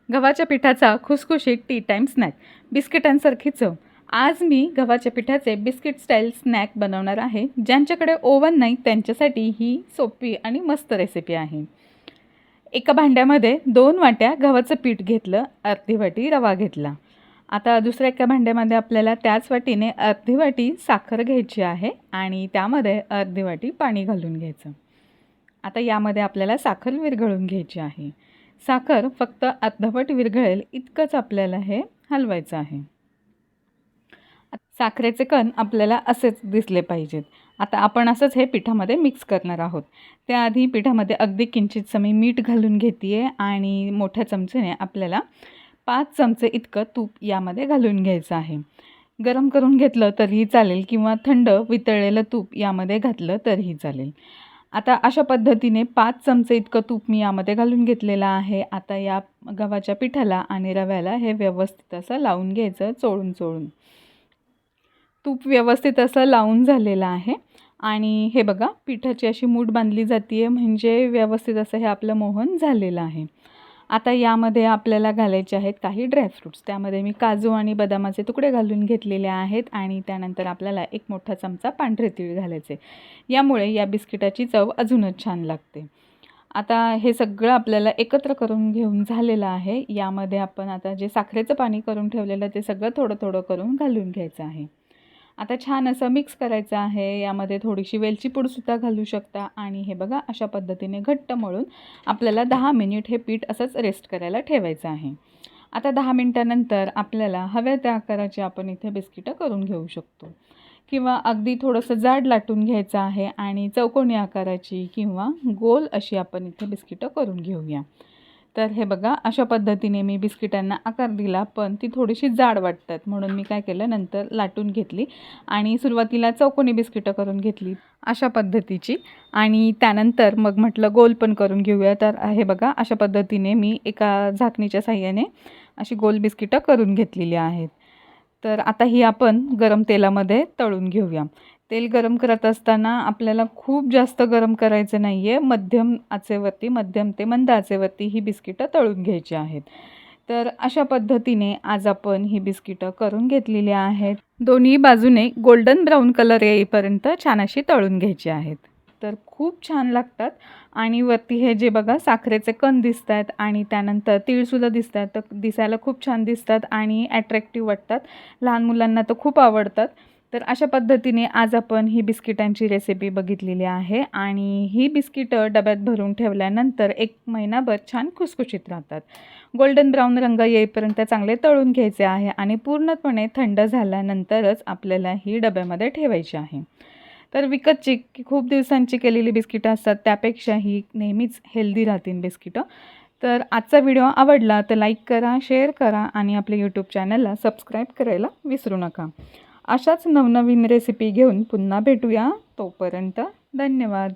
गव्हाच्या पिठाचा खुसखुशीत टी टाईम स्नॅक, बिस्किटांसारखी चव। आज मी गव्हाच्या पिठाचे बिस्किट स्टाईल स्नॅक बनवणार आहे। ज्यांच्याकडे ओव्हन नाही त्यांच्यासाठी ही सोपी आणि मस्त रेसिपी आहे। एका भांड्यामध्ये 2 वाट्या गव्हाचं पीठ घेतलं, अर्धी वाटी रवा घेतला। आता दुसऱ्या एका भांड्यामध्ये आपल्याला त्याच वाटीने अर्धी वाटी साखर घ्यायची आहे आणि त्यामध्ये अर्धी वाटी पाणी घालून घ्यायचं। आता यामध्ये आपल्याला साखर विरघळून घ्यायची आहे। साखर फक्त अर्धवट विरघळेल इतकंच आपल्याला हे हलवायचं आहे। साखरेचे कण आपल्याला असेच दिसले पाहिजेत। आता आपण असंच हे पिठामध्ये मिक्स करणार आहोत। त्याआधी पिठामध्ये अगदी किंचित मी मीठ घालून घेते आणि मोठ्या चमच्याने आपल्याला 5 चमचे इतकं तूप यामध्ये घालून घ्यायचं आहे। गरम करून घेतलं तरीही चालेल किंवा थंड वितळलेलं तूप यामध्ये घातलं तरीही चालेल। आता अशा पद्धतीने 5 चमचे इतकं तूप मी यामध्ये घालून घेतलेलं आहे। आता या गव्हाच्या पिठाला आणि रव्याला हे व्यवस्थित असं लावून घ्यायचं, चोळून चोळून। तूप व्यवस्थित असं लावून झालेलं आहे आणि हे बघा पिठाची अशी मूठ बांधली जाते म्हणजे व्यवस्थित असं हे आपलं मोहन झालेलं आहे। आता यामध्ये आपल्याला घालायचे आहेत काही ड्रायफ्रूट्स। त्यामध्ये मी काजू आणि बदामाचे तुकडे घालून घेतलेले आहेत आणि त्यानंतर आपल्याला 1 मोठा चमचा पांढरे तीळ घालायचे। यामुळे या बिस्किटाची चव अजूनच छान लागते। आता हे सगळं आपल्याला एकत्र करून घेऊन झालेलं आहे। यामध्ये आपण आता जे साखरेचं पाणी करून ठेवलेलं ते सगळं थोडं थोडं करून घालून घ्यायचं आहे। आता छान असं मिक्स करायचं आहे। यामध्ये थोडीशी वेलची पूडसुद्धा घालू शकता आणि हे बघा अशा पद्धतीने घट्ट मळून आपल्याला 10 मिनिट हे पीठ असंच रेस्ट करायला ठेवायचं आहे। आता 10 मिनिटानंतर आपल्याला हव्या त्या आकाराची आपण इथे बिस्किटं करून घेऊ शकतो किंवा अगदी थोडंसं जाड लाटून घ्यायचं आहे आणि चौकोनी आकाराची किंवा गोल अशी आपण इथे बिस्किटं करून घेऊया। तर हे बघा अशा पद्धतीने मी बिस्किटांना आकार दिला, पण ती थोडीशी जाड वाटतात म्हणून मी काय केलं नंतर लाटून घेतली आणि सुरुवातीला चौकोनी बिस्किटं करून घेतली अशा पद्धतीची आणि त्यानंतर मग म्हटलं गोल पण करून घेऊया। तर हे बघा अशा पद्धतीने मी एका झाकणीच्या साहाय्याने अशी गोल बिस्किटं करून घेतलेली आहेत। तर आता ही आपण गरम तेलामध्ये तळून घेऊया। तेल गरम करत असताना आपल्याला खूप जास्त गरम करायचं नाही आहे, मध्यम आचेवरती, मध्यम ते मंद आचेवरती ही बिस्किटं तळून घ्यायची आहेत। तर अशा पद्धतीने आज आपण ही बिस्किटं करून घेतलेली आहेत। दोन्ही बाजूने गोल्डन ब्राऊन कलर येईपर्यंत छान अशी तळून घ्यायची आहेत। तर खूप छान लागतात आणि वरती हे जे बघा साखरेचे कण दिसत आहेत आणि त्यानंतर तीळसुद्धा दिसत आहेत, तर दिसायला खूप छान दिसतात आणि ॲट्रॅक्टिव्ह वाटतात। लहान मुलांना तर खूप आवडतात। तर अशा पद्धतीने आज आपण ही बिस्किटांची रेसिपी बघितलेली आहे आणि ही बिस्किटं डब्यात भरून ठेवल्यानंतर 1 महिनाभर छान खुसखुशीत राहतात। गोल्डन ब्राऊन रंग येईपर्यंत चांगले तळून घ्यायचे आहे आणि पूर्णपणे थंड झाल्यानंतरच आपल्याला ही डब्यामध्ये ठेवायची आहे। तर विकतची खूप दिवसांची केलेली बिस्किटं असतात त्यापेक्षा ही नेहमीच हेल्दी राहतील बिस्किटं। तर आजचा व्हिडिओ आवडला तर लाईक करा, शेअर करा आणि आपल्या यूट्यूब चॅनलला सबस्क्राईब करायला विसरू नका। अशाच नवनवीन रेसिपी घेऊन पुन्हा भेटूया। तोपर्यंत धन्यवाद।